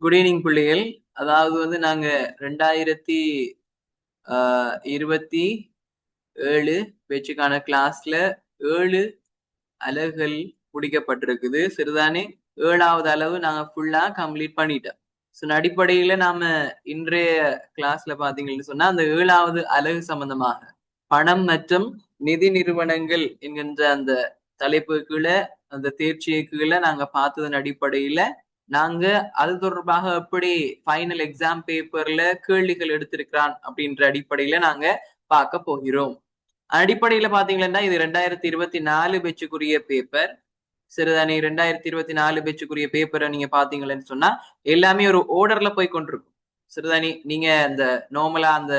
Good evening பிள்ளைகள். அதாவது வந்து நாங்க 2027 பேச்சுக்கான கிளாஸ்ல 7 அலகுகள் முடிக்கப்பட்டிருக்குது. சரிதானே? 7வது அளவு நாங்க ஃபுல்லா கம்ப்ளீட் பண்ணிட்டோம். அடிப்படையில நாம இன்றைய கிளாஸ்ல பாத்தீங்கன்னு சொன்னா அந்த 7வது அலகு சம்பந்தமாக பணம் மற்றும் நிதி நிறுவனங்கள் என்கின்ற அந்த தலைப்பு கீழே அந்த தேர்ச்சியை கீழே நாங்க பார்த்ததன் அடிப்படையில நாங்க அது தொடர்பாக எப்படி ஃபைனல் எக்ஸாம் பேப்பர்ல கேள்விகள் எடுத்திருக்கிறான் அப்படின்ற அடிப்படையில நாங்க பார்க்க போகிறோம். அடிப்படையில பாத்தீங்கன்னா இது 2024 பேச்சுக்குரிய பேப்பர். சரிதானே? 2024 பேச்சுக்குரிய பேப்பரை நீங்க பாத்தீங்கன்னு சொன்னா எல்லாமே ஒரு ஓர்டர்ல போய் கொண்டிருக்கும். சரிதானே? நீங்க அந்த நார்மலா அந்த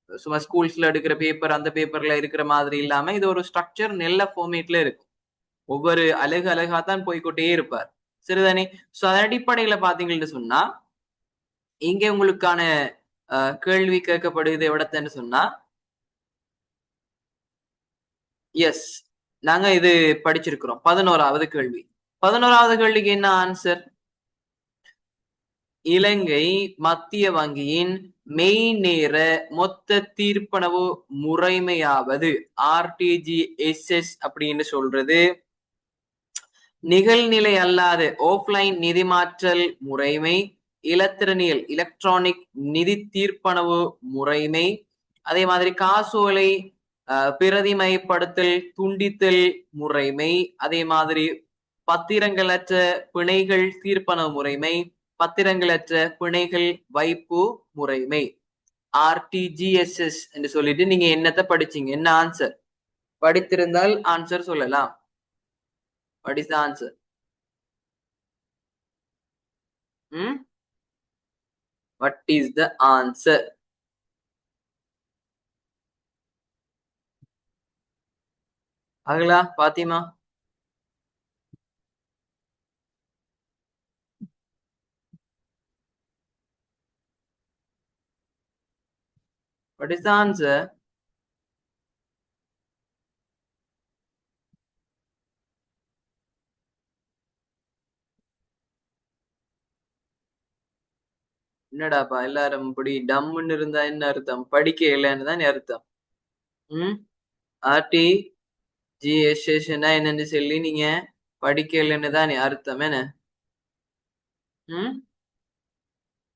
சும்மா ஸ்கூல்ஸ்ல எடுக்கிற பேப்பர் அந்த பேப்பர்ல இருக்கிற மாதிரி இல்லாம இது ஒரு ஸ்ட்ரக்சர் நல்ல ஃபார்மேட்ல இருக்கும். ஒவ்வொரு அலகு அலகா தான் போய்கொண்டே இருப்பார். சரிதானே? சோ அதன் அடிப்படையில பாத்தீங்கன்னு சொன்னா இங்க உங்களுக்கான கேள்வி கேட்கப்படுது எவ்வளத்தன்னு சொன்னா எஸ் நாங்க இது படிச்சிருக்கிறோம். 11வது கேள்வி. 11வது கேள்விக்கு என்ன ஆன்சர்? இலங்கை மத்திய வங்கியின் மெய்நேர மொத்த தீர்ப்பனவு முறைமையாவது ஆர்டிஜிஎஸ்எஸ் அப்படின்னு சொல்றது நிகழ்நிலை அல்லாத ஆஃப்லைன் நிதி மாற்றல் முறைமை, இலத்திரனியல் எலக்ட்ரானிக் நிதி தீர்ப்பனவு முறைமை, அதே மாதிரி காசோலை பிரதிமைப்படுத்தல் துண்டித்தல் முறைமை, அதே மாதிரி பத்திரங்களற்ற பிணைகள் தீர்ப்பனவு முறைமை, பத்திரங்களற்ற பிணைகள் வைப்பு முறைமை, ஆர்டிஜிஎஸ்எஸ் என்று சொல்லிட்டு நீங்க என்னத்தை படிச்சீங்க? என்ன ஆன்சர்? படித்திருந்தால் ஆன்சர் சொல்லலாம். What is the answer? What is the answer? Akala, Fathima? What is the answer? என்னடாப்பா எல்லாரும் இப்படி டம்முன்னு இருந்தா என்ன அர்த்தம்? படிக்க இல்லைன்னு தான் அர்த்தம். ஆர்டி ஜிஎஸ்எஸ்னா என்னன்னு சொல்லி நீங்க படிக்க இல்லைன்னு தான் அர்த்தம். என்ன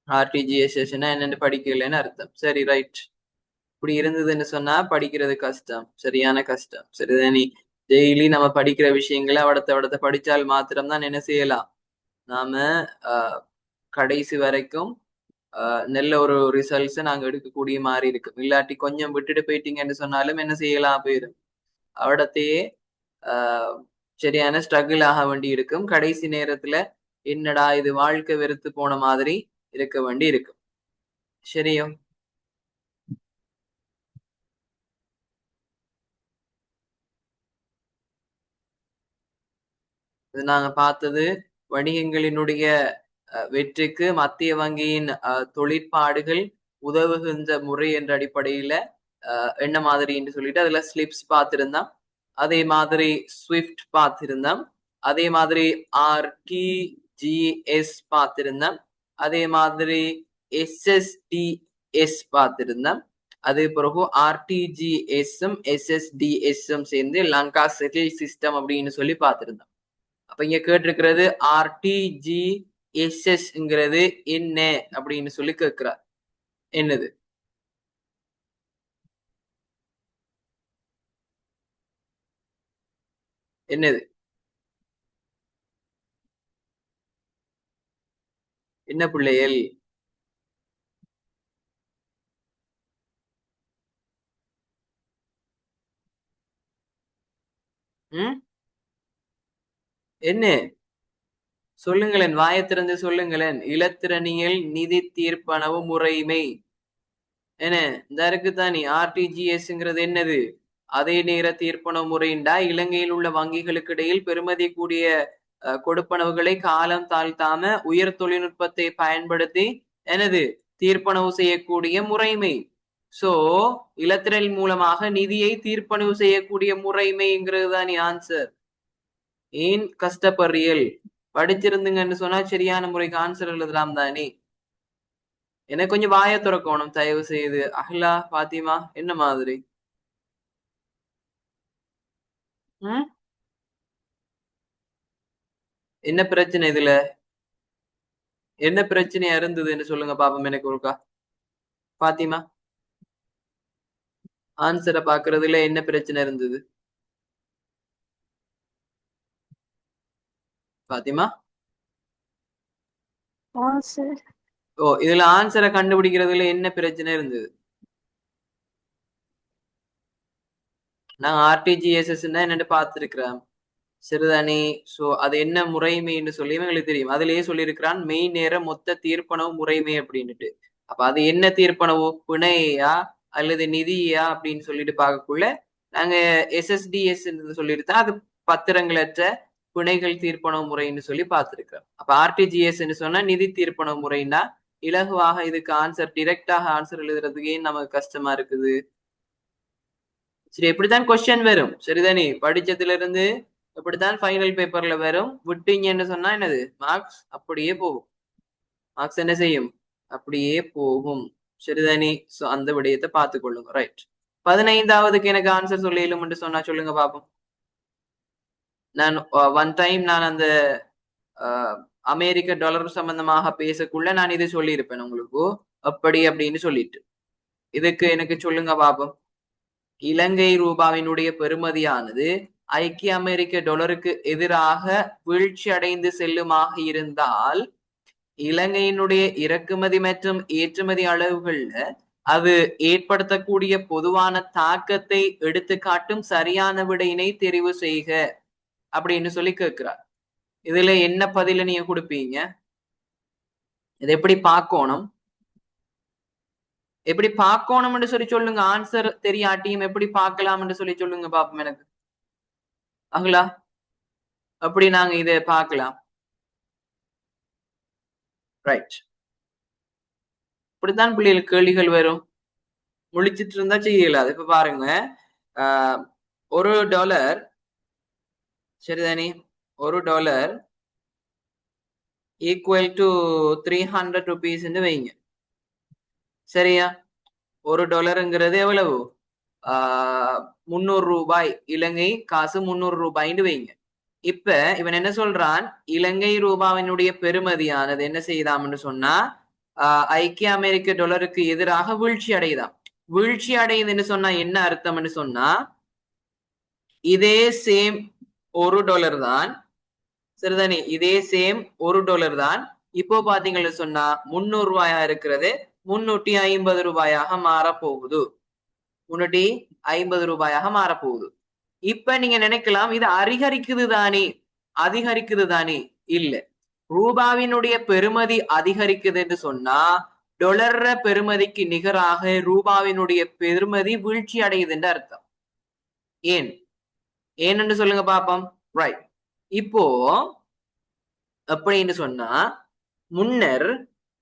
ஆர்டிஜிஎஸ்எஸ்னா என்னன்னு படிக்க இல்லைன்னு அர்த்தம். சரி, ரைட். இப்படி இருந்ததுன்னு சொன்னா படிக்கிறது கஷ்டம், சரியான கஷ்டம். சரிதானே? டெய்லி நம்ம படிக்கிற விஷயங்களை அவடத்தை படிச்சால் மாத்திரம்தான் என்ன செய்யலாம், நாம கடைசி வரைக்கும் நல்ல ஒரு ரிசல்ட்ஸை நாங்க எடுக்கக்கூடிய மாதிரி இருக்கு. இல்லாட்டி கொஞ்சம் விட்டுட்டு போயிட்டீங்கன்னு சொன்னாலும் என்ன செய்யலாம், போயிடும் அவடத்தையே சரியான ஸ்ட்ரகிள் ஆக வேண்டி இருக்கும். கடைசி நேரத்துல என்னடா இது வாழ்க்கை வெறுத்து போன மாதிரி இருக்க வேண்டி இருக்கும். சரியோ? இது நாங்க பார்த்தது வணிகங்களினுடைய வெற்றிக்கு மத்திய வங்கியின் தொழிற்பாடுகள் உதவுகின்ற முறை என்ற அடிப்படையில என்ன மாதிரி என்று சொல்லிட்டு அதுல ஸ்லிப்ஸ் பார்த்திருந்தோம். அதே மாதிரி ஸ்விஃப்ட் பார்த்திருந்தோம். அதே மாதிரி ஆர்டிஜிஎஸ் பார்த்திருந்தோம். அதே மாதிரி எஸ்எஸ்டிஎஸ் பார்த்திருந்தோம். அதே பிறகு ஆர்டிஜிஎஸ்ஸும் எஸ்எஸ்டிஎஸ்ஸும் சேர்ந்து லங்கா செட்டில் சிஸ்டம் அப்படின்னு சொல்லி பார்த்திருந்தோம். அப்ப இங்க கேட்டிருக்கிறது ஆர்டிஜிஎஸ்எஸ்ங்கிறது என்ன அப்படின்னு சொல்லி கேட்கிறார். என்னது? என்னது? என்ன பிள்ளைகள்? என்ன சொல்லுங்களேன், வாயத்திறந்து சொல்லுங்களேன். இலத்திரனியல் நிதி தீர்ப்பனவு முறைமை என்ன இந்த இருக்குதானே? ஆர்டிஜிஎஸ்ங்கிறது என்னது? அதே நேர தீர்ப்பனவு முறைண்டா இலங்கையில் உள்ள வங்கிகளுக்கு இடையில் பெறுமதி கூடிய கொடுப்பனவுகளை காலம் தாழ்த்தாம உயர் தொழில்நுட்பத்தை பயன்படுத்தி என்னது தீர்ப்பனவு செய்யக்கூடிய முறைமை. சோ இலத்திரல் மூலமாக நிதியை தீர்ப்பனவு செய்யக்கூடிய முறைமைங்கிறது தான் ஆன்சர். ஏன் கஷ்டப்படுறியல்? படிச்சிருந்துங்கன்னு சொன்னா சரியான முறைக்கு ஆன்சர் எழுதலாம் தானே. எனக்கு கொஞ்சம் வாயை துறக்கணும் தயவு செய்து. அஹ்லா, பாத்திமா என்ன மாதிரி? என்ன பிரச்சனை இதுல? என்ன பிரச்சனையா இருந்ததுன்னு சொல்லுங்க பாப்போம் எனக்கு ஒருக்கா. பாத்திமா, ஆன்சரை பாக்குறதுல என்ன பிரச்சனை இருந்தது? பாத்திமா, ஓ இதுல ஆன்சரை கண்டுபிடிக்கிறதுல என்ன பிரச்சனை இருந்தது? நான் ஆர்டிஜிஎஸ்எஸ் என்னன்னு பார்த்திருக்கிறேன். சரிதானே. சோ அது என்ன முறைமைன்னு சொல்லி எங்களுக்கு தெரியும். அதுலயே சொல்லியிருக்கிறான் மெய் நேர மொத்த தீர்ப்பனவு முறைமை அப்படின்னுட்டு. அப்ப அது என்ன தீர்ப்பனவு, பிணையா அல்லது நிதியா அப்படின்னு சொல்லிட்டு பார்க்கக்குள்ள நாங்க எஸ்எஸ்டிஎஸ் சொல்லிட்டு அது பத்திரங்களற்ற பிணைகள் தீர்ப்பனவு முறைன்னு சொல்லி பார்த்திருக்கிறோம். அப்ப ஆர்டிஜிஎஸ் சொன்னா நிதி தீர்ப்பனவு முறைன்னா இலகுவாக இதுக்கு ஆன்சர் டிரெக்டாக ஆன்சர் எழுதுறதுக்கு ஏன் நமக்கு கஷ்டமா இருக்குது? சரி, எப்படித்தான் கொஸ்டின் வரும். சரிதானே, படிச்சதுல இருந்து இப்படித்தான் ஃபைனல் பேப்பர்ல வரும். விட்டீங்கன்னு சொன்னா என்னது, மார்க்ஸ் அப்படியே போகும். மார்க்ஸ் என்ன செய்யும், அப்படியே போகும். சரிதானே. சோ அந்த விடயத்தை பார்த்து கொள்ளுங்க. ரைட். 15வதுக்கு எனக்கு ஆன்சர் சொல்லிடும் என்று சொன்னா சொல்லுங்க பாப்போம். நான் ஒன் டைம் நான் அந்த அமெரிக்க டாலர் சம்பந்தமாக பேசக்குள்ள நான் இது சொல்லியிருப்பேன் உங்களுக்கு, அப்படி அப்படின்னு சொல்லிட்டு. இதுக்கு எனக்கு சொல்லுங்க பாப்போம். இலங்கை ரூபாவினுடைய பெறுமதியானது ஐக்கிய அமெரிக்க டாலருக்கு எதிராக வீழ்ச்சி அடைந்து செல்லுமாக இருந்தால் இலங்கையினுடைய இறக்குமதி மற்றும் ஏற்றுமதி அளவுகள்ல அது ஏற்படுத்தக்கூடிய பொதுவான தாக்கத்தை எடுத்து காட்டும் சரியான விடையினை தெரிவு செய்க அப்படின்னு சொல்லி கேட்கிறார். இதுல என்ன பதில நீங்க கொடுப்பீங்க? இதை எப்படி பார்க்கணும், எப்படி பார்க்கணும்னு சொல்லி சொல்லுங்க. ஆன்சர் தெரியாட்டியும் எப்படி பார்க்கலாம்னு சொல்லி சொல்லுங்க பாப்போம் எனக்கு. அகலா, அப்படி நாங்க இதை பார்க்கலாம். ரைட். இப்படித்தான் பிள்ளைகளுக்கு கேள்விகள் வரும். முழிச்சிட்டு இருந்தா செய்யலாது. இப்ப பாருங்க, $1 சரிதானே, $1 ஈக்குவல் டு 300 rupees வைங்க. சரியா, $1 எவ்வளவு, 300 ரூபாய். இலங்கை காசு 300 ரூபாய்ன்னு வைங்க. இப்ப இவன் என்ன சொல்றான், இலங்கை ரூபாவினுடைய பெறுமதியானது என்ன செய்தாம்னு சொன்னா ஐக்கிய அமெரிக்க டாலருக்கு எதிராக வீழ்ச்சி அடையுதாம். வீழ்ச்சி அடையுதுன்னு சொன்னா என்ன அர்த்தம்னு சொன்னா இதே சேம் $1 தான். சரிதானே, இதே சேம் $1 தான். இப்போ பாத்தீங்கன்னு சொன்னா 300 ரூபாயா இருக்கிறது 350 ரூபாயாக மாறப்போகுது. 350 ரூபாயாக மாறப்போகுது. இப்ப நீங்க நினைக்கலாம் இது அதிகரிக்குது தானே, அதிகரிக்குது தானே. இல்ல, ரூபாவினுடைய பெறுமதி அதிகரிக்குது என்று சொன்னா டொலர் பெறுமதிக்கு நிகராக ரூபாவினுடைய பெறுமதி வீழ்ச்சி அடையுதுன்னு அர்த்தம். ஏன் ஏன்னு சொல்லுங்க பாப்போம். ரைட். இப்போ அப்படின்னு சொன்னா முன்னர்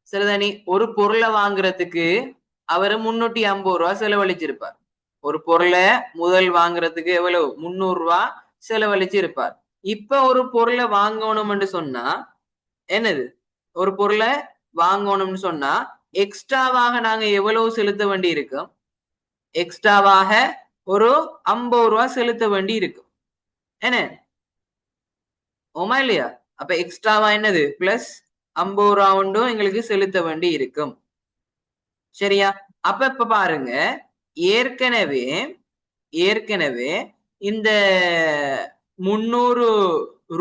சரிதானே ஒரு பொருளை வாங்குறதுக்கு அவரு 350 ரூபாய் செலவழிச்சிருப்பார். ஒரு பொருளை முதல் வாங்குறதுக்கு எவ்வளவு, 300 ரூபாய் செலவழிச்சு இருப்பார். இப்ப ஒரு பொருளை வாங்கணும்னு சொன்னா என்னது, ஒரு பொருளை வாங்கணும்னு சொன்னா எக்ஸ்ட்ராவாக நாங்க எவ்வளவு செலுத்த வேண்டி இருக்கும், எக்ஸ்ட்ராவாக ஒரு 50 ரூபாய் செலுத்த வேண்டி இருக்கும். என்ன ஓமா இல்லையா? அப்ப எக்ஸ்ட்ராவா என்னது பிளஸ் 50 ரூபாய் எங்களுக்கு செலுத்த வேண்டி இருக்கும். சரியா, அப்ப இப்ப பாருங்க, ஏற்கனவே ஏற்கனவே இந்த 300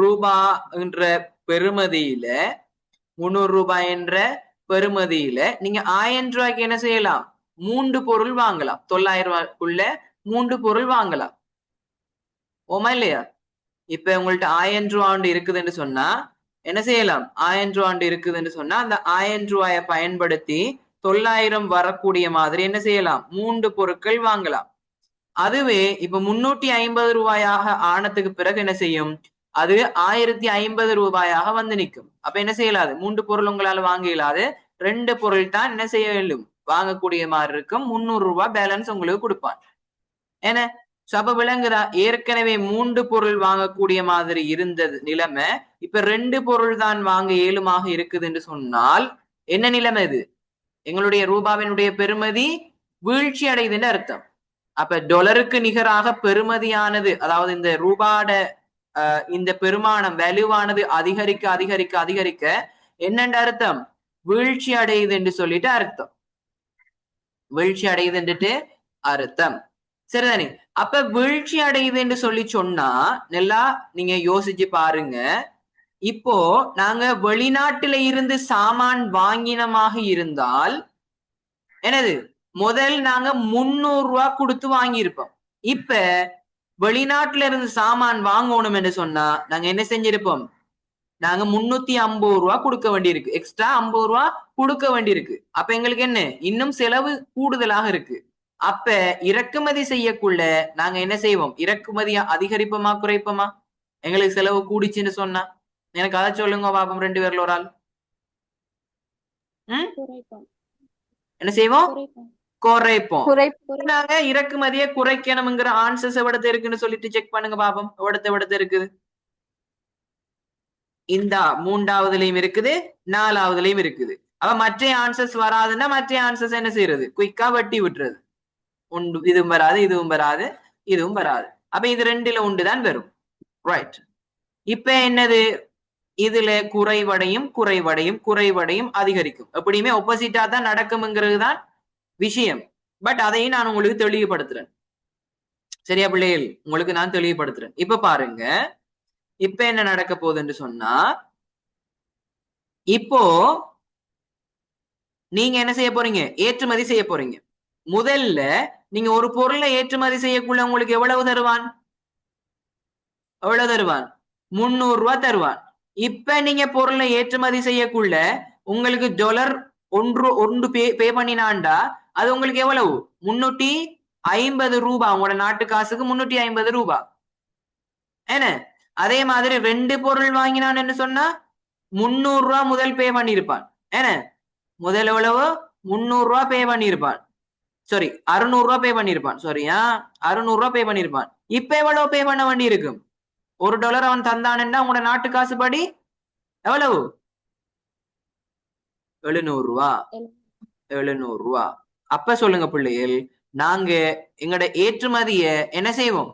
ரூபாய் என்ற பெறுமதியில 300 ரூபாய் என்ற பெறுமதியில நீங்க 1000 ரூபாய்க்கு என்ன செய்யலாம், 3 பொருள் வாங்கலாம். 900 ரூபாய்க்குள்ள 3 பொருள் வாங்கலாம். ஓமா இல்லையா? இப்ப உங்கள்ட்ட 1000 ரூபாய் இருக்குதுன்னு சொன்னா என்ன செய்யலாம், 1000 ரூபாய் இருக்குதுன்னு சொன்னா அந்த 1000 ரூபாயை பயன்படுத்தி 900 வரக்கூடிய மாதிரி என்ன செய்யலாம், 3 பொருட்கள் வாங்கலாம். அதுவே இப்ப 350 ரூபாயாக ஆனதுக்கு பிறகு என்ன செய்யும், அது 1050 ரூபாயாக வந்து நிற்கும். அப்ப என்ன செய்யலாது, 3 பொருள் உங்களால வாங்க இயலாது, 2 பொருள் தான் என்ன செய்ய வேண்டும், வாங்கக்கூடிய மாதிரி இருக்கும். 300 ரூபாய் பேலன்ஸ் உங்களுக்கு கொடுப்பான். என்ன அப்ப விளங்குதா? ஏற்கனவே 3 பொருள் வாங்கக்கூடிய மாதிரி இருந்தது நிலைமை, இப்ப 2 பொருள் தான் வாங்க இயலுமாக இருக்குது என்று சொன்னால் என்ன நிலைமை இது? எங்களுடைய ரூபாவினுடைய பெறுமதி வீழ்ச்சி அடையுதுன்னு அர்த்தம். அப்ப டொலருக்கு நிகராக பெறுமதியானது, அதாவது இந்த ரூபாட இந்த பெருமானம் வேல்யூவானது அதிகரிக்க அதிகரிக்க அதிகரிக்க என்னென்ற அர்த்தம்? வீழ்ச்சி அடையுது என்று சொல்லிட்டு அர்த்தம். வீழ்ச்சி அடையுதுன்னுட்டு அர்த்தம். சரிதானே? அப்ப வீழ்ச்சி அடையுது என்று சொல்லி சொன்னா நல்லா நீங்க யோசிச்சு பாருங்க. இப்போ நாங்க வெளிநாட்டுல இருந்து சாமான் வாங்கினமாக இருந்தால் என்னது, முதல் நாங்க 300 ரூபாய் கொடுத்து வாங்கியிருப்போம். இப்ப வெளிநாட்டுல இருந்து சாமான் வாங்கணும் என்று சொன்னா நாங்க என்ன செஞ்சிருப்போம்? நாங்க 350 ரூபாய் கொடுக்க வேண்டியிருக்கு, எக்ஸ்ட்ரா 50 ரூபாய் கொடுக்க வேண்டியிருக்கு. அப்ப எங்களுக்கு என்ன, இன்னும் செலவு கூடுதலாக இருக்கு. அப்ப இறக்குமதி செய்யக்குள்ள நாங்க என்ன செய்வோம்? இறக்குமதியா அதிகரிப்போமா குறைப்போமா? எங்களுக்கு செலவு கூடிச்சுன்னு சொன்னா எனக்கு அதை சொல்லுங்க பாப்போம். 2 பேர்ல ஒரு ஆள். என்ன செய்வோம்? குறைப்போம். நாங்க இறக்குமதியை குறைக்கணும்ங்கிற ஆன்சர்ஸ் எவ்வளவு இருக்குன்னு சொல்லிட்டு செக் பண்ணுங்க பாப்போம். எவ்வளவு இருக்குது? இந்த 3வதுலயும் இருக்குது, 4வதுலயும் இருக்குது. அப்ப மற்ற ஆன்சர்ஸ் வராதுன்னா மற்ற ஆன்சர்ஸ் என்ன செய்யறது? குயிக்கா வெட்டி விட்டுறது. ஒன்று இதுவும் வராது, இதுவும் வராது, இதுவும் வராது. அப்ப இது 2ல ஒன்றுதான் வரும். ரைட். இப்ப என்னது? இதுல குறைவடையும் குறைவடையும் குறைவடையும் அதிகரிக்கும். எப்படியுமே ஆப்போசிட்டா தான் நடக்கும்ங்கிறது தான் விஷயம். பட் அதையும் நான் உங்களுக்கு தெளிவுபடுத்துறேன். சரியா பிள்ளைகள்? உங்களுக்கு நான் தெளிவுபடுத்துறேன். இப்ப பாருங்க, இப்ப என்ன நடக்க போகுதுன்னு சொன்னா, இப்போ நீங்க என்ன செய்ய போறீங்க? ஏற்றுமதி செய்ய போறீங்க. முதல்ல நீங்க ஒரு பொருளை ஏற்றுமதி செய்யக்குள்ள உங்களுக்கு எவ்வளவு தருவான்? எவ்வளவு தருவான்? 300 ரூபாய் தருவான். இப்ப நீங்க பொருளை ஏற்றுமதி செய்யக்குள்ள உங்களுக்கு டாலர் ஒன்று பே பண்ணினாண்டா அது உங்களுக்கு எவ்வளவு? 350 ரூபாய். உங்களோட நாட்டு காசுக்கு 350 ரூபாய். என்ன? அதே மாதிரி 2 பொருள் வாங்கினான்னு சொன்னா 300 ரூபாய் முதல் பே பண்ணிருப்பான். என்ன? முதல் எவ்வளவு? 300 ரூபாய் பே பண்ணிருப்பான். சாரி, 600 ரூபாய் பே பண்ணிருப்பான். சாரியா, 600 ரூபாய் பே பண்ணிருப்பான். இப்ப எவ்வளவு பே பண்ண வேண்டி இருக்கும்? $1 அவன் தந்தானுன்னா உங்களோட நாட்டு காசு படி எவ்வளவு? 700 ரூபாய். 700 ரூபாய். அப்ப சொல்லுங்க பிள்ளைகள், நாங்க எங்கட ஏற்றுமதிய என்ன செய்வோம்?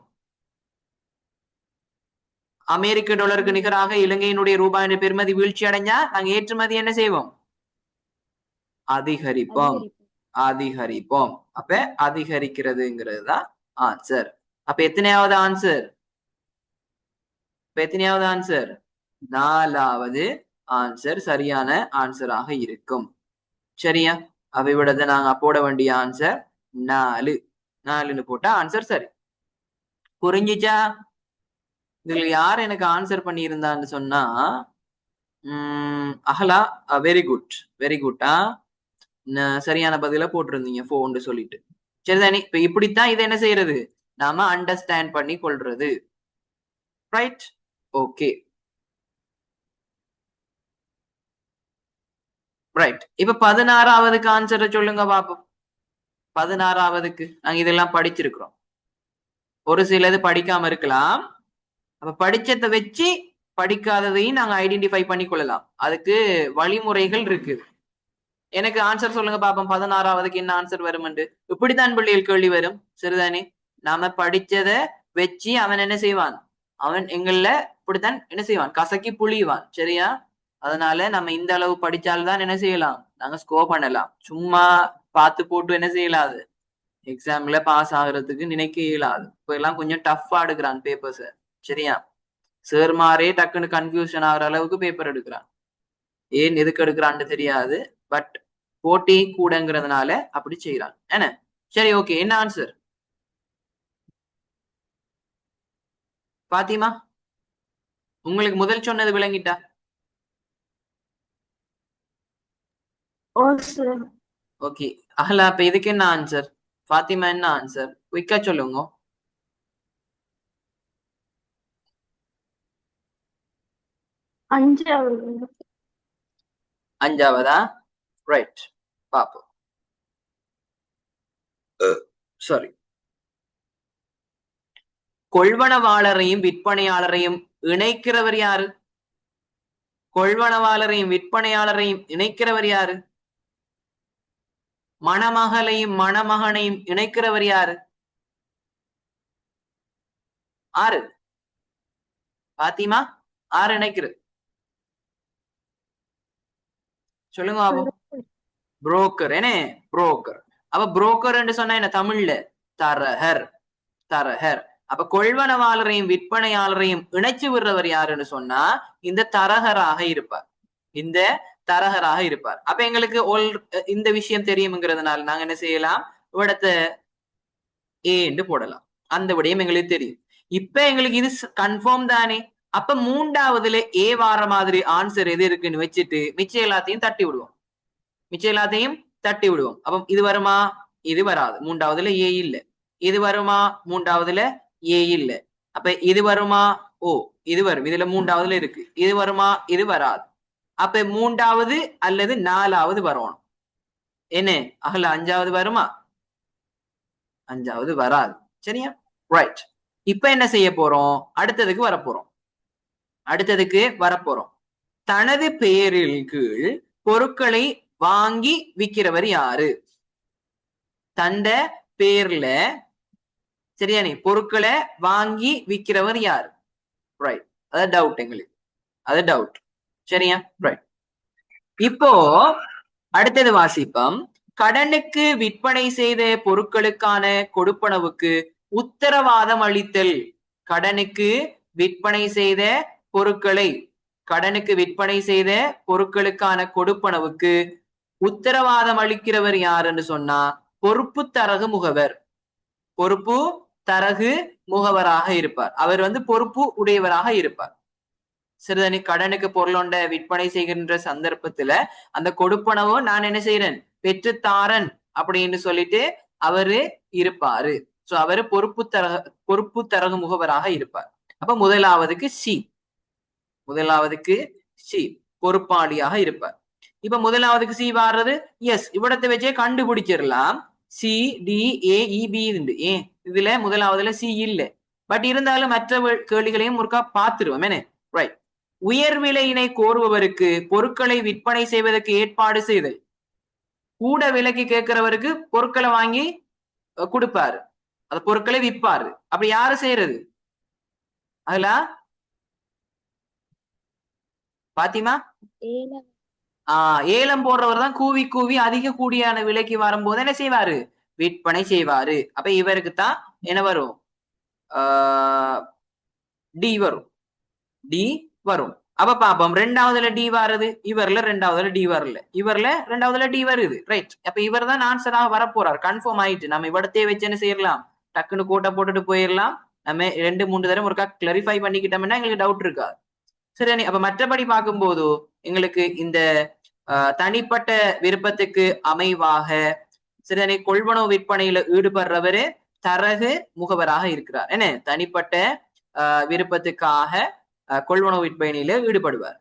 அமெரிக்க டாலருக்கு நிகராக இலங்கையினுடைய ரூபாய் பெறுமதி வீழ்ச்சி அடைஞ்சா நாங்க ஏற்றுமதி என்ன செய்வோம்? அதிகரிப்போம். அதிகரிப்போம். அப்ப அதிகரிக்கிறதுங்கிறது தான் ஆன்சர். அப்ப எத்தனையாவது ஆன்சர்? எத்தனையாவது ஆன்சர்? 4வது ஆன்சர் சரியான ஆன்சராக இருக்கும். சரியா? அவைவிடத்தை நாங்க போட வேண்டிய ஆன்சர் 4. 4ன்னு போட்டா ஆன்சர் சரி. புரிஞ்சிச்சா? இதுல யார் எனக்கு ஆன்சர் பண்ணி இருந்தான்னு சொன்னா அஹலா, வெரி குட் வெரி குட்டா, சரியான பதில போட்டிருந்தீங்க 4 சொல்லிட்டு. சரிதானே? இப்ப இப்படித்தான் இதை என்ன செய்யறது? நாம அண்டர்ஸ்டாண்ட் பண்ணி கொள்றது. ரைட்? Okay, right. இப்ப 16வதுக்கு ஆன்சரை சொல்லுங்க பாப்போம். 16வதுக்கு நாங்க இதெல்லாம் படிச்சிருக்கிறோம். ஒரு சிலது படிக்காம இருக்கலாம். அப்ப படிச்சதை வச்சு படிக்காததையும் நாங்க ஐடென்டிஃபை பண்ணி கொள்ளலாம். அதுக்கு வழிமுறைகள் இருக்கு. எனக்கு ஆன்சர் சொல்லுங்க பாப்போம். 16வதுக்கு என்ன ஆன்சர் வரும்? இப்படித்தான் பிள்ளைகள் கேள்வி வரும். சரிதானே? நாம படிச்சத வச்சு அவன் என்ன செய்வான்? அவன் எங்கள இப்படித்தான் என்ன செய்வான்? கசக்கி புளிவான். சரியா? அதனால நம்ம இந்த அளவு படிச்சால்தான் என்ன செய்யலாம்? நாங்க ஸ்கோர் பண்ணலாம். சும்மா பார்த்து போட்டு என்ன செய்யலாது? எக்ஸாம்ல பாஸ் ஆகுறதுக்கு நினைக்க இயலாது. இப்ப எல்லாம் கொஞ்சம் டஃப்பா எடுக்கிறான் பேப்பர்ஸ். சரியா? சார் மாரே டக்குன்னு கன்ஃபியூஷன் ஆகுற அளவுக்கு பேப்பர் எடுக்கிறான். ஏன் எதுக்கு எடுக்கிறான்னு தெரியாது. பட் போட்டி கூடங்கிறதுனால அப்படி செய்யறான். என்ன? சரி, ஓகே. என்ன ஆன்சர்? பாத்திமா, உங்களுக்கு முதல் சொன்னது விளங்கிட்டா? ஓகே. அஹ்லா, அப்ப இதுக்கு என்ன ஆன்சர்? பாத்திமா என்ன ஆன்சர்? குயிக்கா சொல்லுங்க. 5வதா? ரைட், பாப்போம். சாரி. கொள்வனவாளரையும் விற்பனையாளரையும் இணைக்கிறவர் யாரு? கொள்வனவாளரையும் விற்பனையாளரையும் இணைக்கிறவர் யாரு? மணமகளையும் மணமகனையும் இணைக்கிறவர் யாரு? ஆறு. பாத்திமா, ஆறு இணைக்கிறது. சொல்லுங்க பாபு. புரோக்கர் என்ன? புரோக்கர். அப்ப புரோக்கர் என்று சொன்னா என்ன தமிழ்ல? தரகர். தரகர். அப்ப கொள்வனவாளரையும் விற்பனையாளரையும் இணைச்சு விடுறவர் யாருன்னு சொன்னா இந்த தரகராக இருப்பார். இந்த தரகராக இருப்பார். அப்ப எங்களுக்கு இந்த விஷயம் தெரியும்ங்கிறதுனால நாங்க என்ன செய்யலாம், இவிடத்தை ஏ என்று போடலாம். அந்த விடயம் எங்களுக்கு தெரியும். இப்ப எங்களுக்கு இது கன்ஃபார்ம் தானே. அப்ப மூன்றாவதுல ஏ வார மாதிரி ஆன்சர் எது இருக்குன்னு வச்சுட்டு மிச்சம் எல்லாத்தையும் தட்டி விடுவோம். மிச்சம் எல்லாத்தையும் தட்டி விடுவோம். அப்ப இது வருமா? இது வராது. மூன்றாவதுல ஏ இல்ல. இது வருமா? மூன்றாவதுல ஏ இல்ல. அப்ப இது வருமா? ஓ, இது வரும். இதுல மூன்றாவதுல இருக்கு. இது வருமா? இது வராது. அப்ப மூன்றாவது அல்லது நாலாவது வரணும். என்ன அகல அஞ்சாவது வருமா? அஞ்சாவது வராது. சரியா? ரைட். இப்ப என்ன செய்ய போறோம்? அடுத்ததுக்கு வரப்போறோம். அடுத்ததுக்கு வரப்போறோம். தனது பெயரில் கீழ் பொருட்களை வாங்கி விக்கிறவர் யாரு? தண்ட பேர்ல சரியானே பொருட்களை வாங்கி விக்கிறவர் யாரு? ரைட். அது டவுட் எங்களுக்கு. அது டவுட். சரியா? ரைட். இப்போ அடுத்தது வாசிப்போம். கடனுக்கு விற்பனை செய்த பொருட்களுக்கான கொடுப்பனவுக்கு உத்தரவாதம் அளித்தல். கடனுக்கு விற்பனை செய்த பொருட்களை கடனுக்கு விற்பனை செய்த பொருட்களுக்கான கொடுப்பனவுக்கு உத்தரவாதம் அளிக்கிறவர் யாருன்னு சொன்னா பொறுப்பு தரகு முகவர். பொறுப்பு தரகு முகவராக இருப்பார். அவர் பொறுப்பு உடையவராக இருப்பார். சிறுதனி கடனுக்கு பொருளொண்ட விற்பனை செய்கின்ற சந்தர்ப்பத்துல அந்த கொடுப்பனவோ நான் என்ன செய்யறேன், பெற்றுத்தாரன் அப்படின்னு சொல்லிட்டு அவரு இருப்பாரு. சோ அவரு பொறுப்பு தரகு முகவராக இருப்பார். அப்ப முதலாவதுக்கு சி. முதலாவதுக்கு சி பொறுப்பாளியாக இருப்பார். இப்ப முதலாவதுக்கு சி வாடுறது எஸ். இவ்விடத்தை வச்சே கண்டுபிடிச்சிடலாம். சி டி ஏ இ பி ஏன் இதுல முதலாவதுல சி இல்ல. பட் இருந்தாலும் மற்ற கேள்விகளையும் ஒருக்கா பார்த்துருவோம். என்ன? ரைட். உயர் விலையினை கோருபவருக்கு பொருட்களை விற்பனை செய்வதற்கு ஏற்பாடு செய்தல். கூட விலைக்கு கேட்கிறவருக்கு பொருட்களை வாங்கி கொடுப்பாரு. அந்த பொருட்களை விற்பாரு. அப்படி யாரு செய்யறது? அதுல பாத்திமா ஏலம் போடுறவர் தான் கூவி கூவி அதிக கூடியான விலைக்கு வரும்போது என்ன செய்வாரு? விற்பனை செய்வாரு. அப்ப இவருக்கு தான் என்ன வரும்? டி வரும். டி வரும். அப்ப பாப்போம். ரெண்டாவதுல டி வருது, இவர்ல ரெண்டாவதுல டி வரல, இவர்ல ரெண்டாவதுல டி வருது. ரைட். அப்ப இவர் தான் ஆன்சராக வரப்போறார். கன்ஃபார்ம் ஆயிட்டு நம்ம இவடத்தையே வச்சு என்ன செய்யலாம், டக்குன்னு கோட்டை போட்டுட்டு போயிடலாம். நம்ம 2-3 தடவை ஒருக்கா கிளாரிஃபை பண்ணிக்கிட்டோம்னா எங்களுக்கு டவுட் இருக்காது. சரி. அப்ப மற்றபடி பார்க்கும்போது எங்களுக்கு இந்த தனிப்பட்ட விருப்பத்துக்கு அமைவாக சரி கொள்வனவு விற்பனையில ஈடுபடுறவரு தரகு முகவராக இருக்கிறார். என்ன? தனிப்பட்ட விருப்பத்துக்காக கொள்வனவு விற்பனையில ஈடுபடுவார்.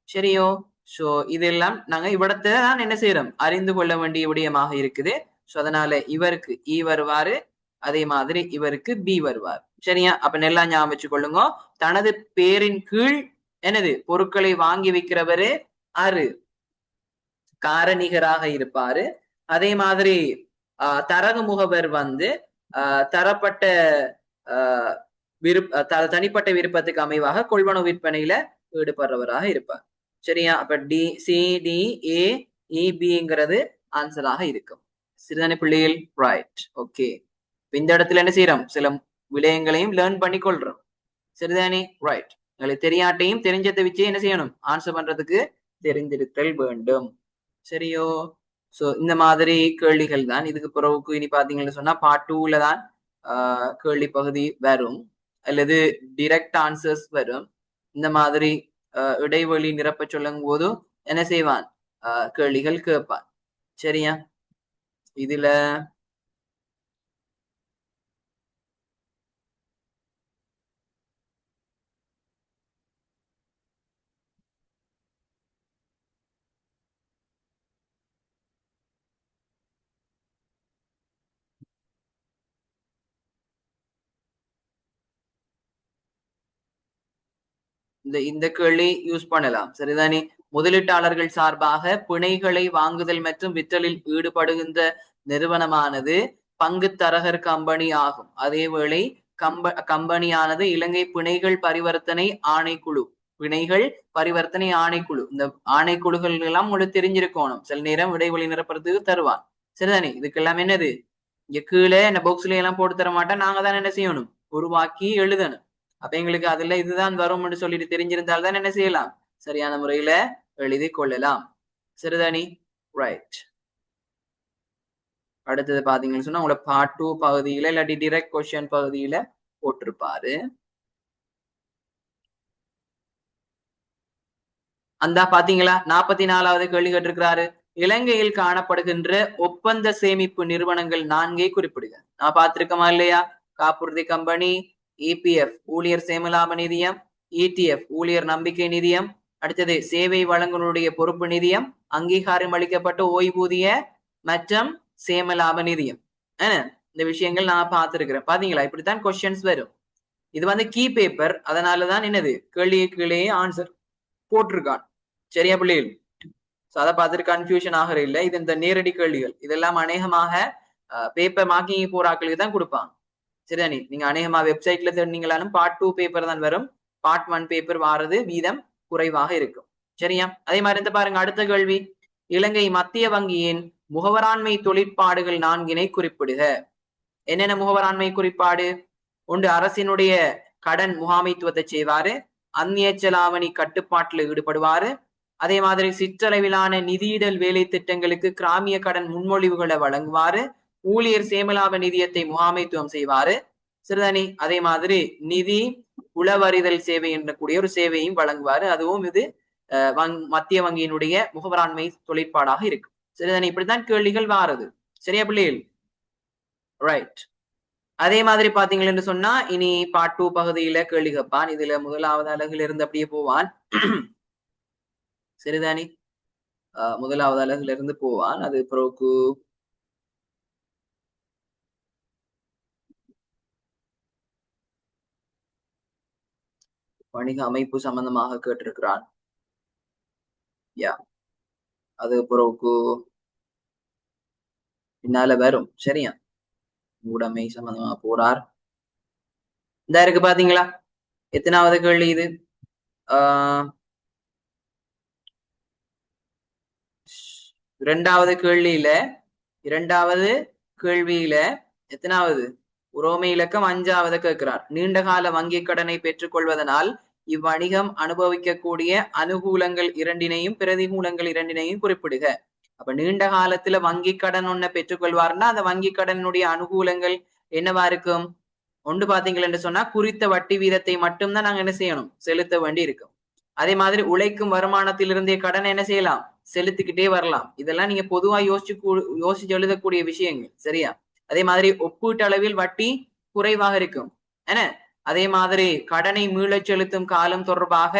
சரியோ? சோ இதெல்லாம் நாங்க இவ்விடத்தை தான் என்ன செய்யறோம், அறிந்து கொள்ள வேண்டிய விடயமாக இருக்குது. சோ அதனால இவருக்கு இ வருவாரு, அதே மாதிரி இவருக்கு பி வருவார். சரியா? அப்ப நல்லா ஞாபகம் வச்சு கொள்ளுங்க. தனது பேரின் கீழ் என்னது பொருட்களை வாங்கி வைக்கிறவரு ஆறு காரணிகராக இருப்பாரு. அதே மாதிரி தரகு முகவர் தரப்பட்ட தனிப்பட்ட விருப்பத்துக்கு அமைவாக கொள்வனவு விற்பனையில ஈடுபடுறவராக இருப்பார். சரியா? அப்ப டி சி டி ஏ இ பிங்கிறது ஆன்சராக இருக்கும். சிறுதானே பிள்ளைகள்? ரைட். ஓகே. இந்த இடத்துல என்ன செய்யறோம், சில விடயங்களையும் லேர்ன் பண்ணி கொள்றோம். சரிதானே? ரைட். உங்களுக்கு தெரியாட்டையும் தெரிஞ்சதை வச்சு என்ன செய்யணும், ஆன்சர் பண்றதுக்கு தெரிந்திருத்தல் வேண்டும். சரியோ? சோ இந்த மாதிரி கேள்விகள் தான். இதுக்கு பிறகு இனி பாத்தீங்கன்னு சொன்னா பார்ட் 2ல தான் கேள்வி பகுதி வரும், அல்லது டிரெக்ட் ஆன்சர்ஸ் வரும். இந்த மாதிரி இடைவெளி நிரப்ப சொல்லும் போது என்ன செய்வான், கேள்விகள் கேட்பான். சரியா? இதுல இந்த கேள்வி யூஸ் பண்ணலாம். சரிதானே? முதலீட்டாளர்கள் சார்பாக பிணைகளை வாங்குதல் மற்றும் விற்றலில் ஈடுபடுகின்ற நிறுவனமானது பங்கு தரகர் கம்பெனி ஆகும். அதேவேளை கம்பெனியானது இலங்கை பிணைகள் பரிவர்த்தனை ஆணைக்குழு, பிணைகள் பரிவர்த்தனை ஆணைக்குழு. இந்த ஆணைக்குழுகள் எல்லாம் உங்களுக்கு தெரிஞ்சிருக்கணும். சில நேரம் இடைவெளி நிரப்புறதுக்கு தருவான். சரிதானே? இதுக்கெல்லாம் என்னது, இங்க கீழே இந்த பாக்ஸ்ல எல்லாம் போட்டு தர மாட்டேன். நாங்க தான் என்ன செய்யணும், உருவாக்கி எழுதணும். அப்ப எங்களுக்கு அதுல இதுதான் வரும்னு சொல்லிட்டு தெரிஞ்சிருந்தால்தான் என்ன செய்யலாம், சரியான முறையில எழுதி கொள்ளலாம். சரிதானே? ரைட். அடுத்தது பாத்தீங்கன்னு சொன்னா உங்களை பார்ட் 2 பகுதியில இல்லாட்டி டிரெக்ட் கொஸ்டின் பகுதியில போட்டிருப்பாரு. அந்த பாத்தீங்களா 44வது கேள்வி கேட்டிருக்கிறாரு. இலங்கையில் காணப்படுகின்ற ஒப்பந்த சேமிப்பு நிறுவனங்கள் 4 குறிப்பிடுங்க. நான் பார்த்திருக்கமா இல்லையா? காப்புறுதி கம்பெனி, இபிஎஃப் ஊழியர் சேமலாப நிதியம், இடிஎஃப் ஊழியர் நம்பிக்கை நிதியம், அடுத்தது சேவை வழங்குனருடைய பொறுப்பு நிதியம், அங்கீகாரம் அளிக்கப்பட்ட ஓய்வூதிய மற்றும் சேமலாப நிதியம். இந்த விஷயங்கள் நான் பார்த்திருக்கிறேன். பாத்தீங்களா? இப்படித்தான் கொஸ்டின்ஸ் வரும். இது வந்து கீ பேப்பர், அதனாலதான் என்னது கேள்வியே ஆன்சர் போட்டிருக்கான். சரியா பிள்ளைகள்? அதை பார்த்துட்டு கன்ஃபியூஷன் ஆகிற இல்லை. இது இந்த நேரடி கேள்விகள் இதெல்லாம் அநேகமாக பேப்பர் மார்க்கிங் போராக்களுக்கு தான் கொடுப்பாங்க. சரிதானே? நீங்க அநேகமா வெப்சைட்ல தேடினீங்களாலும் பார்ட் 2 பேப்பர் தான் வரும். பார்ட் 1 பேப்பர் வாரது வீதம் குறைவாக இருக்கும். சரியா? அதே மாதிரி இந்த பாருங்க, அடுத்த கேள்வி. இலங்கை மத்திய வங்கியின் முகவராண்மை தொழிற்பாடுகள் 4 குறிப்பிடுக. என்னென்ன முகவராண்மை குறிப்பாடு? ஒன்று, அரசினுடைய கடன் முகாமைத்துவத்தை செய்வாரு, அந்நிய செலாவணி கட்டுப்பாட்டில் ஈடுபடுவாரு, அதே மாதிரி சிற்றளவிலான நிதியிடல் வேலை திட்டங்களுக்கு கிராமிய கடன் முன்மொழிவுகளை வழங்குவாரு, ஊழியர் சேமலாப நிதியத்தை முகாமைத்துவம் செய்வாரு. சரிதானே? அதே மாதிரி நிதி உளவறிதல் சேவை என்ற கூடிய ஒரு சேவையும் வழங்குவாரு. அதுவும் இது மத்திய வங்கியினுடைய முகவராண்மை தொழிற்பாடாக இருக்கு. சரிதானே? இப்படித்தான் கேள்விகள் வாரது. சரியா பிள்ளைகள்? ரைட். அதே மாதிரி பாத்தீங்கன்னு சொன்னா இனி பார்ட் 2 பகுதியில கேள்வி கேட்பான். இதுல முதலாவது அலகுல இருந்து அப்படியே போவான். சரிதானே? முதலாவது அலகுல இருந்து போவான். அது பிறகு வணிக அமைப்பு சம்பந்தமாக கேட்டிருக்கிறான். யா, அது பிறகு பின்னால வரும். சரியா? உடைமை சம்பந்தமா போறார். இந்த இருக்கு பாத்தீங்களா? எத்தனாவது கேள்வி இது? இரண்டாவது கேள்வியில எத்தனாவது? உரோமை இலக்கம் 5வது கேட்கிறார். நீண்டகால வங்கி கடனை பெற்றுக் கொள்வதனால் இவ்வணிகம் அனுபவிக்கக்கூடிய அனுகூலங்கள் இரண்டினையும் பிரதிகூலங்கள் இரண்டினையும் குறிப்பிடுக. அப்ப நீண்ட காலத்துல வங்கி கடன் ஒன்ன பெற்றுக்கொள்வார்னா அந்த வங்கி கடனுடைய அனுகூலங்கள் என்னவா இருக்கும்? ஒன்று பாத்தீங்களா சொன்னா குறித்த வட்டி வீதத்தை மட்டும்தான் நாங்க என்ன செய்யணும், செலுத்த வேண்டி இருக்கும். அதே மாதிரி உழைக்கும் வருமானத்திலிருந்தே கடனை என்ன செய்யலாம், செலுத்திக்கிட்டே வரலாம். இதெல்லாம் நீங்க பொதுவா யோசிச்சு எழுதக்கூடிய விஷயங்கள். சரியா? அதே மாதிரி ஒப்பீட்டு அளவில் வட்டி குறைவாக இருக்கும். என்ன? அதே மாதிரி கடனை மீளச் செலுத்தும் காலம் தொடர்பாக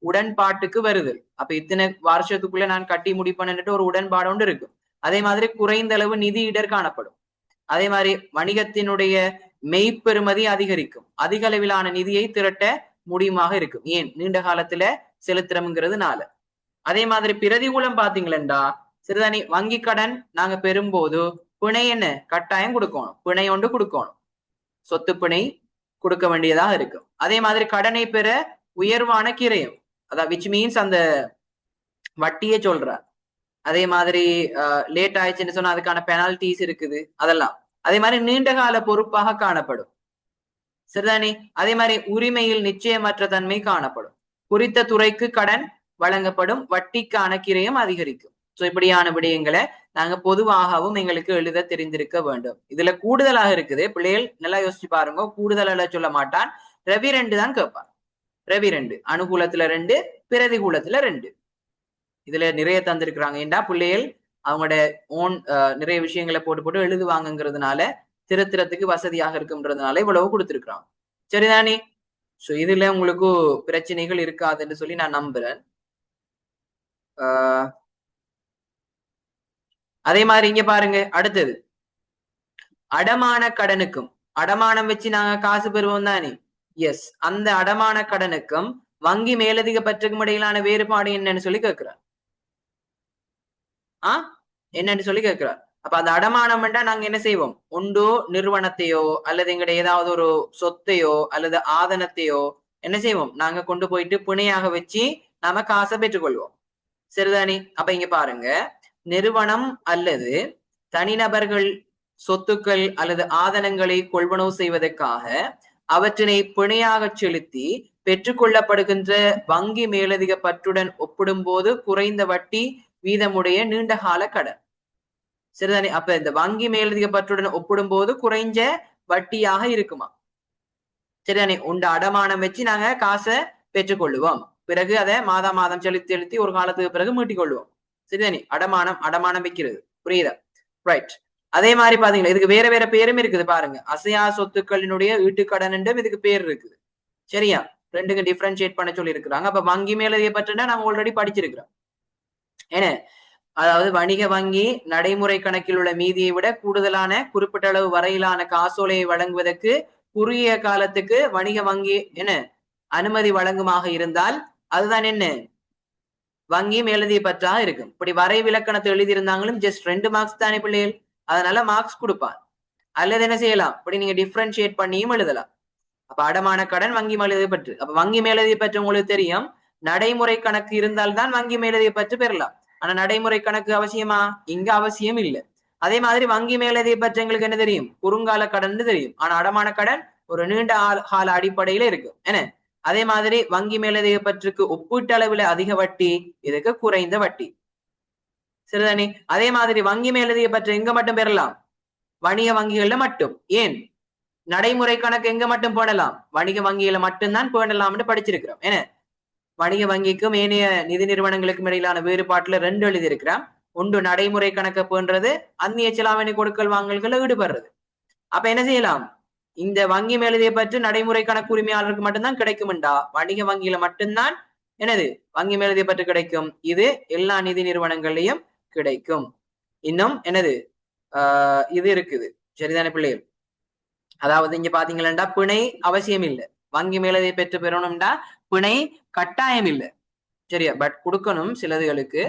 உடன்பாட்டுக்கு வருது. அப்ப இத்தனை வருஷத்துக்குள்ள நான் கட்டி முடிப்பேன்னுட்டு ஒரு உடன்பாடு ஒன்று இருக்கும். அதே மாதிரி குறைந்த அளவு நிதி இடர் காணப்படும். அதே மாதிரி வணிகத்தினுடைய மெய்ப்பெருமதி அதிகரிக்கும். அதிக அளவிலான நிதியை திரட்ட முடியுமாக இருக்கும். ஏன்? நீண்ட காலத்துல செலுத்துறோம்ங்கிறதுனால. அதே மாதிரி பிரதிகூலம் பாத்தீங்களா, சரிதானே? வங்கி கடன் நாங்க பெறும்போது பிணை என்ன கட்டாயம் கொடுக்கணும், பிணை ஒன்று கொடுக்கணும், சொத்து பிணை கொடுக்க வேண்டியதாக இருக்கும். அதே மாதிரி கடனை பெற உயர்வான கிரயம், அதான் விச் மீன்ஸ் அந்த வட்டியே சொல்றார். அதே மாதிரி லேட் ஆயிடுச்சுன்னு சொன்னா அதுக்கான பெனால்டிஸ் இருக்குது, அதெல்லாம். அதே மாதிரி நீண்ட கால பொறுப்பாக காணப்படும். சரிதானே? அதே மாதிரி உரிமையில் நிச்சயமற்ற தன்மை காணப்படும். குறித்த துறைக்கு கடன் வழங்கப்படும், வட்டிக்கான கிரயம் அதிகரிக்கும். சோ இப்படியான விடயங்களை நாங்க பொதுவாகவும் எங்களுக்கு எழுத தெரிந்திருக்க வேண்டும். இதுல கூடுதலாக இருக்குது. பிள்ளைகள் நல்லா யோசிச்சு பாருங்க. கூடுதலாக சொல்ல மாட்டான், ரவி 2 தான் கேட்பான். ரவி 2 அனுகூலத்துல 2, பிரதிகூலத்துல 2. இதுல நிறைய தந்திருக்கிறாங்க. ஏண்டா பிள்ளைகள் அவங்களோட ஓன் நிறைய விஷயங்களை போட்டு எழுதுவாங்கிறதுனால திருத்துறதுக்கு வசதியாக இருக்கும்ன்றதுனால இவ்வளவு கொடுத்திருக்கிறாங்க. சரிதானே? சோ இதுல உங்களுக்கு பிரச்சனைகள் இருக்காதுன்னு சொல்லி நான் நம்புறேன். அதே மாதிரி இங்க பாருங்க, அடுத்தது அடமான கடனுக்கும், அடமானம் வச்சு நாங்க காசு பெறுவோம் தானே? எஸ். அந்த அடமான கடனுக்கும் வங்கி மேலதிக பற்றுக்கும் இடையிலான வேறுபாடு என்னன்னு சொல்லி கேட்கிறார். என்னன்னு சொல்லி கேட்கிறார். அப்ப அந்த அடமானம் நாங்க என்ன செய்வோம்? ஒன்று நிறுவனத்தையோ அல்லது எங்களுடைய ஏதாவது ஒரு சொத்தையோ அல்லது ஆதனத்தையோ என்ன செய்வோம்? நாங்க கொண்டு போயிட்டு பிணையாக வச்சு நாம காசை பெற்றுக்கொள்வோம். சரிதானே? அப்ப இங்க பாருங்க, நிறுவனம் அல்லது தனிநபர்கள் சொத்துக்கள் அல்லது ஆதனங்களை கொள்வனவு செய்வதற்காக அவற்றினை பிணையாக செலுத்தி பெற்றுக்கொள்ளப்படுகின்ற வங்கி மேலதிக பற்றுடன் ஒப்பிடும்போது குறைந்த வட்டி வீதமுடைய நீண்ட கால கடன். சரிதானே? அப்ப இந்த வங்கி மேலதிக பற்றுடன் ஒப்பிடும்போது குறைஞ்ச வட்டியாக இருக்குமா? சரிதானே? உண்ட அடமானம் வச்சு நாங்க காசை பெற்றுக்கொள்ளுவோம். பிறகு அதை மாதம் செலுத்தி செலுத்தி ஒரு காலத்துக்கு பிறகு மீட்டிக் கொள்வோம். சரிதானே? அடமானம் வைக்கிறது. புரியுதா? ரைட். அதே மாதிரி பாத்தீங்களா, இதுக்கு வேற வேற பேரும் இருக்குது பாருங்க. அசையா சொத்துக்களினுடைய ஈட்டுக்கடன் என்றும் இதுக்கு பேர் இருக்குது. சரியா? ரெண்டுக்கு டிஃபரன்ஷியேட் பண்ண சொல்லி இருக்கிறாங்க. அப்ப வங்கி மேலதிக பற்றுனா நாங்க ஆல்ரெடி படிச்சிருக்கிறோம். ஏன்னா அதாவது வணிக வங்கி நடைமுறை கணக்கில் உள்ள மீதியை விட கூடுதலான குறிப்பிட்ட அளவு வரையிலான காசோலையை வழங்குவதற்கு குறுகிய காலத்துக்கு வணிக வங்கி என்ன அனுமதி வழங்குமாக இருந்தால் அதுதான் என்ன வங்கி மேலதிக பற்றா இருக்கும். இப்படி வரை விலக்கணத்தை எழுதியிருந்தாங்களும் ஜஸ்ட் 2 மார்க்ஸ் தானே பிள்ளைகள், அதனால மார்க்ஸ் கொடுப்பார். அல்லது என்ன செய்யலாம், இப்படி நீங்க டிஃபரன்ஷியேட் பண்ணியும் எழுதலாம். அப்ப அடமான கடன் வங்கி மேலதிக பற்று. அப்ப வங்கி மேலதிக பற்று உங்களுக்கு தெரியும், நடைமுறை கணக்கு இருந்தால்தான் வங்கி மேலதிக பற்று பெறலாம். ஆனா நடைமுறை கணக்கு அவசியமா? இங்க அவசியம் இல்லை. அதே மாதிரி வங்கி மேலதிக பற்று எங்களுக்கு என்ன தெரியும்? குறுங்கால கடன் தெரியும். ஆனா அடமான கடன் ஒரு நீண்ட கால அடிப்படையில இருக்கு. என்ன அதே மாதிரி வங்கி மேலதிக பற்றுக்கு ஒப்பீட்டளவில் அதிக வட்டி, இதுக்கு குறைந்த வட்டி. சரிதானே? அதே மாதிரி வங்கி மேலதிக பற்று எங்க மட்டும் பெறலாம்? வணிக வங்கிகள்ல மட்டும். ஏன்? நடைமுறை கணக்கு எங்க மட்டும் போடலாம்? வணிக வங்கியில மட்டும்தான் போடலாம்னு படிச்சிருக்கிறோம். ஏன்னா வணிக வங்கிக்கும் ஏனைய நிதி நிறுவனங்களுக்கும் இடையிலான வேறுபாட்டுல 2 எழுதியிருக்கிறான். ஒன்று நடைமுறை கணக்கு போன்றது, அந்நிய செலாவணி கொடுக்கல் வாங்கல்களை ஈடுபடுறது. அப்ப என்ன செய்யலாம்? இந்த வங்கி மேலதிக பற்று நடைமுறை கணக்கு உரிமையாளருக்கு மட்டும்தான் கிடைக்கும்டா, வணிக வங்கியில மட்டும்தான் என்னது வங்கி மேலதிக பற்று கிடைக்கும். இது எல்லா நிதி நிறுவனங்கள்லயும் கிடைக்கும். இன்னும் என்னது இது இருக்குது. சரிதானே பிள்ளைகள்? அதாவது இங்க பாத்தீங்களா, பிணை அவசியம் இல்லை. வங்கி மேலதிக பெற்று பெறணும்டா பிணை கட்டாயம் இல்லை. சரியா? பட் கொடுக்கணும் சிலதுகளுக்கு.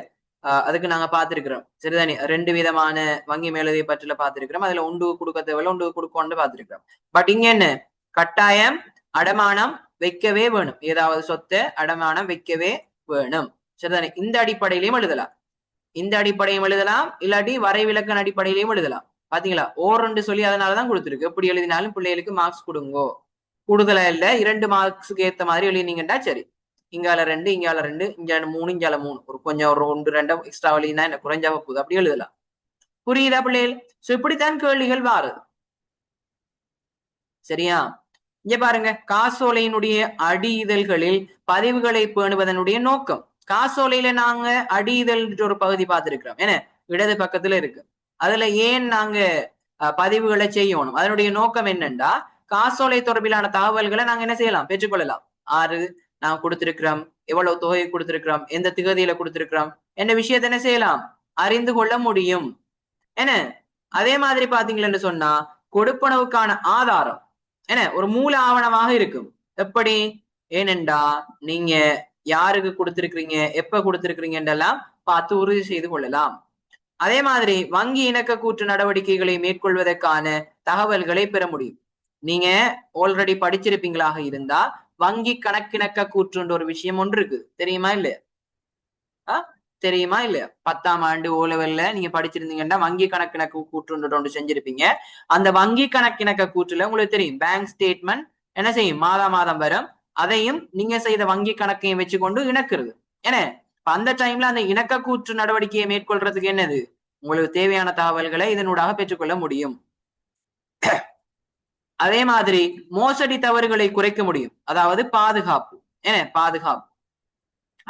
அதுக்கு நாங்க பார்த்திருக்கிறோம். சரிதானே? 2 விதமான வங்கி மேலதிக பற்றுல பார்த்திருக்கிறோம். அதுல ஒன்று கொடுக்க தேவையில்ல, ஒன்று கொடுக்கணும்னு பார்த்திருக்கிறோம். பட் இங்க என்ன கட்டாயம் அடமானம் வைக்கவே வேணும். ஏதாவது சொத்தை அடமானம் வைக்கவே வேணும். சரிதானே? இந்த அடிப்படையிலையும் எழுதலாம், இந்த அடிப்படையும் எழுதலாம், இல்லாட்டி வரைவிலக்கண அடிப்படையிலையும் எழுதலாம். பாத்தீங்களா? ஓரெண்டு சொல்லி அதனாலதான் கொடுத்துருக்கு. எப்படி எழுதினாலும் பிள்ளைகளுக்கு மார்க்ஸ் கொடுங்கோ. கூடுதலா இல்ல, 2 மார்க்ஸுக்கு ஏத்த மாதிரி எழுதினீங்கன்னா சரி. இங்கால 2, இங்கால 2, இங்கால 3, இங்கால 3. ஒரு கொஞ்சம் ஒரு 1, 2 எக்ஸ்ட்ரா வழினா என்ன குறைஞ்சாவ போகுது, அப்படி எழுதலாம். புரியுதா பிள்ளைகள்? சோ இப்படித்தான் கேள்விகள் வாருது. சரியா? இங்க பாருங்க, காசோலையினுடைய அடி இதழ்களில் பதிவுகளை பேணுவதனுடைய நோக்கம். காசோலையில நாங்க அடி இதழ் ஒரு பகுதி பார்த்திருக்கிறோம். ஏன்னா இடது பக்கத்துல இருக்கு. அதுல ஏன் நாங்க பதிவுகளை செய்யணும்? அதனுடைய நோக்கம் என்னண்டா, காசோலை தொடர்பிலான தகவல்களை நாங்க என்ன செய்யலாம்? பெற்றுக்கொள்ளலாம். ஆறு நாங்க கொடுத்திருக்கிறோம், எவ்வளவு தொகையை கொடுத்திருக்கிறோம், எந்த திகதியில கொடுத்திருக்கிறோம் என்ற விஷயத்தை என்ன செய்யலாம்? அறிந்து கொள்ள முடியும். என்ன அதே மாதிரி பாத்தீங்களன்னு சொன்னா கொடுப்பனவுக்கான ஆதாரம் என்ன ஒரு மூல ஆவணமாக இருக்கும். எப்படி? ஏனென்றா நீங்க யாருக்கு கொடுத்திருக்கிறீங்க, எப்ப கொடுத்திருக்கிறீங்கன்றெல்லாம் பார்த்து உறுதி செய்து கொள்ளலாம். அதே மாதிரி வங்கி இணக்க கூற்று நடவடிக்கைகளை மேற்கொள்வதற்கான தகவல்களை பெற முடியும். நீங்க ஆல்ரெடி படிச்சிருப்பீங்களாக இருந்தா வங்கி கணக்கிணக்க கூற்றுன்ற ஒரு விஷயம் ஒன்று இருக்கு. தெரியுமா இல்லையா? தெரியுமா இல்லையா? 10ஆம் ஆண்டு ஓ லெவல்ல நீங்க படிச்சிருந்தீங்கன்னா வங்கி கணக்கிணக்க கூற்றுன்ற ஒன்று செஞ்சிருப்பீங்க. அந்த வங்கி கணக்கிணக்க கூற்றுல உங்களுக்கு தெரியும், பேங்க் ஸ்டேட்மெண்ட் என்ன செய்யும்? மாதம் வரும். அதையும் நீங்க செய்த வங்கி கணக்கையும் வச்சுக்கொண்டு இணக்குறது. ஏன்னா அந்த டைம்ல அந்த இணக்க கூற்று நடவடிக்கையை மேற்கொள்றதுக்கு என்னது, உங்களுக்கு தேவையான தகவல்களை இதனூடாக பெற்றுக்கொள்ள முடியும். அதே மாதிரி மோசடி தவறுகளை குறைக்க முடியும். அதாவது பாதுகாப்பு. பாதுகாப்பு.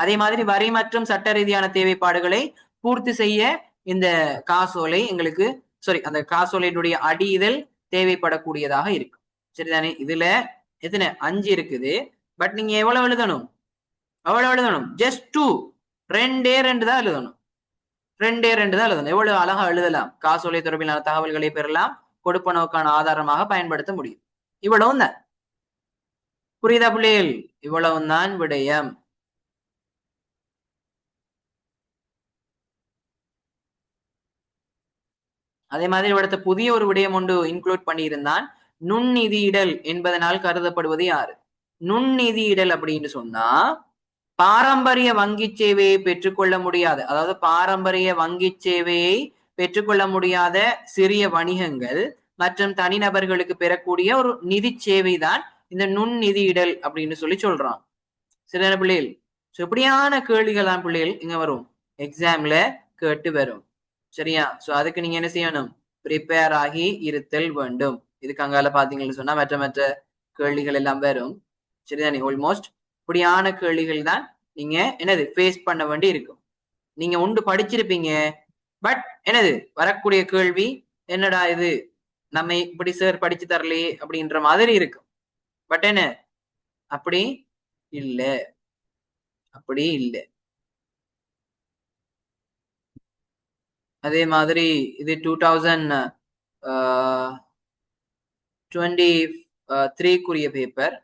அதே மாதிரி வரி மற்றும் சட்ட ரீதியான தேவைப்பாடுகளை பூர்த்தி செய்ய இந்த காசோலை எங்களுக்கு அந்த காசோலையினுடைய அடி இதழ் தேவைப்படக்கூடியதாக இருக்கு. சரிதானே? இதுல எத்தனை 5 இருக்குது. பட் நீங்க எவ்வளவு எழுதணும்? ஜஸ்ட் 2, 2 தான் எழுதணும். 2 தான் எழுதணும். எவ்வளவு அழகா எழுதலாம். காசோலை தொடர்பிலான தகவல்களை பெறலாம், கொடுப்பனவுக்கான ஆதாரமாக பயன்படுத்த முடியும். இவ்வளவு தான். புரியுதா பிள்ளைகள்? இவ்வளவுதான் விடயம். அதே மாதிரி இவிடத்த புதிய ஒரு விடயம் ஒன்று இன்க்ளூட் பண்ணியிருந்தான். நுண்நிதியிடல் என்பதனால் கருதப்படுவது யாரு? நுண்நிதியிடல் அப்படின்னு சொன்னா பாரம்பரிய வங்கி சேவையை பெற்றுக்கொள்ள முடியாத, அதாவது பாரம்பரிய வங்கி சேவையை பெற்றுக்கொள்ள முடியாத சிறிய வணிகங்கள் மற்றும் தனிநபர்களுக்கு பெறக்கூடிய ஒரு நிதி சேவை தான் இந்த நுண்நிதியிடல் அப்படின்னு சொல்லி சொல்றான். சரியான பிள்ளைகள்? இப்படியான கேள்விகள் தான் பிள்ளைகள் இங்க வரும், எக்ஸாம்ல கேட்டு வரும். சரியா? சோ அதுக்கு நீங்க என்ன செய்யணும்? ப்ரிப்பேர் ஆகி இருத்தல் வேண்டும். இதுக்கு அங்கால பாத்தீங்கன்னு சொன்னா மற்ற மற்ற கேள்விகள் எல்லாம் வரும். சரிதானே? ஆல்மோஸ்ட் இப்படியான கேள்விகள் தான் நீங்க என்னது ஃபேஸ் பண்ண வேண்டி இருக்கும். நீங்க ஒன்று படிச்சிருப்பீங்க, பட் என்னது வரக்கூடிய கேள்வி என்னடா இது நம்ம இப்படி சார் படிச்சு தரலையே அப்படின்ற மாதிரி இருக்கும். பட் என்ன அப்படி இல்ல, அப்படி இல்லை. அதே மாதிரி இது 2023 பேப்பர்.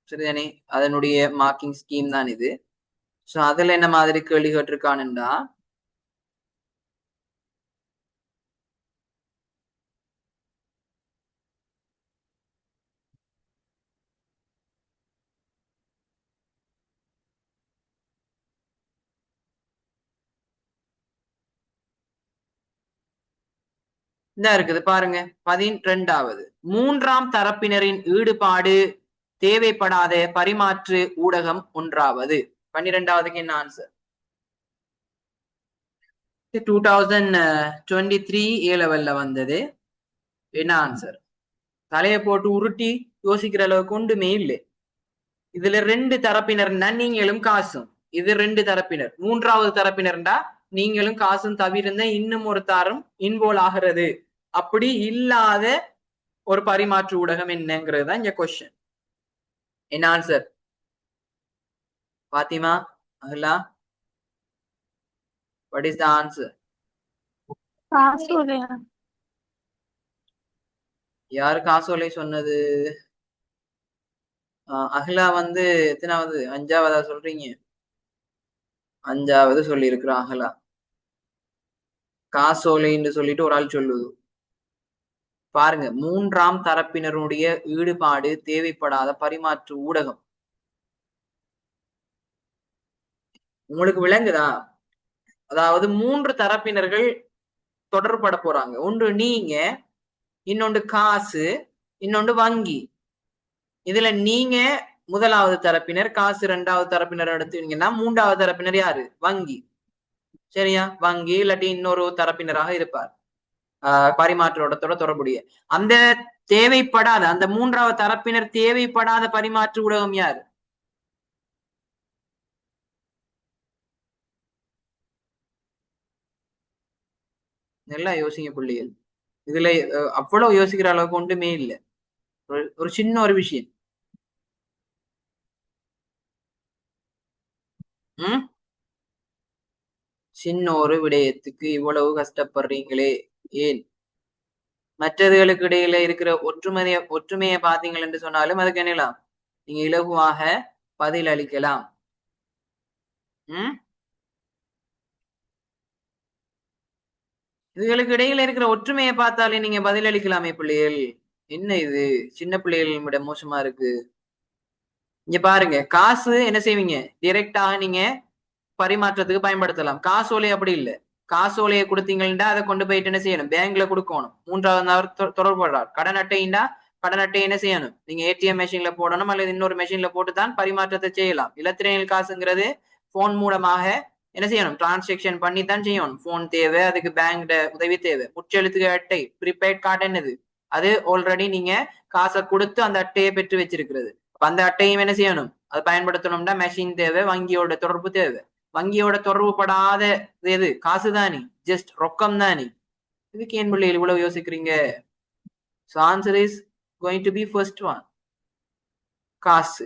சரிதானே? அதனுடைய மார்க்கிங் ஸ்கீம் தான் இது. சோ அதுல என்ன மாதிரி கேள்வி கேட்டிருக்கானுண்டா, இந்த இருக்குது பாருங்க. 12வது, மூன்றாம் தரப்பினரின் ஈடுபாடு தேவைப்படாத பரிமாற்று ஊடகம் ஒன்றாவது. 12வதுக்கு என்ன ஆன்சர்? 2023 A லெவல்ல வந்தது. என்ன ஆன்சர்? தலையை போட்டு உருட்டி யோசிக்கிற அளவுக்கு ஒன்றுமே இல்லை. இதுல 2 தரப்பினர்னா நீங்களும் காசும். இது 2 தரப்பினர். மூன்றாவது தரப்பினர்டா நீங்களும் காசும் தவிர்ந்த இன்னும் ஒரு தாரம் இன்வால்வ் ஆகிறது. அப்படி இல்லாத ஒரு பரிமாற்று ஊடகம் என்னங்கிறது தான் இங்க கொஸ்டின். என்ன answer? Fathima, Ahla, what is the answer? யாரு காசோலை சொன்னது? அஹ்லா வந்து எத்தனாவது? 5வதா சொல்றீங்க? 5வது சொல்லி இருக்கிறான் அஹ்லா. காசோலைன்னு சொல்லிட்டு ஒரு ஆள் சொல்லுது. பாருங்க, மூன்றாம் தரப்பினருடைய ஈடுபாடு தேவைப்படாத பரிமாற்று ஊடகம். உங்களுக்கு விளங்குதா? அதாவது 3 தரப்பினர்கள் தொடர்பட போறாங்க. ஒன்று நீங்க, இன்னொன்று காசு, இன்னொன்று வங்கி. இதுல நீங்க முதலாவது தரப்பினர், காசு 2வது தரப்பினர் எடுத்தீங்கன்னா 3வது தரப்பினர் யாரு? வங்கி. சரியா? வங்கி இல்லாட்டி இன்னொரு தரப்பினராக இருப்பார். பரிமாற்றோடத்தோட தொடர்புடைய அந்த தேவைப்படாத அந்த 3வது தரப்பினர் தேவைப்படாத பரிமாற்று ஊடகம் யாரு? நல்லா யோசிங்க பிள்ளைகள். இதுல அவ்வளவு யோசிக்கிற அளவுக்கு ஒன்றுமே இல்லை. ஒரு சின்ன ஒரு விஷயம். உம் சின்ன ஒரு விடயத்துக்கு இவ்வளவு கஷ்டப்படுறீங்களே ஏன்? மற்றதுகளுக்கு இடையில இருக்கிற ஒற்றுமையை பாத்தீங்கள் என்று சொன்னாலும் அதுக்கு என்னலாம் நீங்க இலகுவாக பதில் அளிக்கலாம். உம் இதுகளுக்கு இடையில இருக்கிற ஒற்றுமையை பார்த்தாலே நீங்க பதில் அளிக்கலாமே பிள்ளைகள். என்ன இது சின்ன பிள்ளைகள் விட மோசமா இருக்கு. இங்க பாருங்க, காசு என்ன செய்வீங்க? டைரக்டாக நீங்க பரிமாற்றத்துக்கு பயன்படுத்தலாம். காசோலை அப்படி இல்லை. காசோலையை கொடுத்தீங்கன்னா அதை கொண்டு போயிட்டு என்ன செய்யணும்? பேங்க்ல கொடுக்கணும். 3வது நபர் தொடர்புறார். கடன் அட்டைன்னா கடன் அட்டை என்ன செய்யணும்? நீங்க ஏடிஎம் மெஷின்ல போடணும் அல்லது இன்னொரு மெஷின்ல போட்டுதான் பரிமாற்றத்தை செய்யலாம். இலத்திரனியல் காசுங்கிறது போன் மூலமாக என்ன செய்யணும்? டிரான்சாக்சன் பண்ணித்தான் செய்யணும். போன் தேவை, அதுக்கு பேங்க் உதவி தேவை. முச்செலுத்து அட்டை, ப்ரீபெய்ட் கார்டு என்னது? அது ஆல்ரெடி நீங்க காசை கொடுத்து அந்த அட்டையை பெற்று வச்சிருக்கிறது. அந்த அட்டையும் என்ன செய்யணும்? அதை பயன்படுத்தணும்னா மெஷின் தேவை, வங்கியோட தொடர்பு தேவை. வங்கியோட தொடர்பு படாத எது? காசு தானே, ஜஸ்ட் ரொக்கம் தானே. இதுக்கு ஏன் பிள்ளைகள் இவ்வளவு யோசிக்கிறீங்க? So answer is going to be first one, காசு.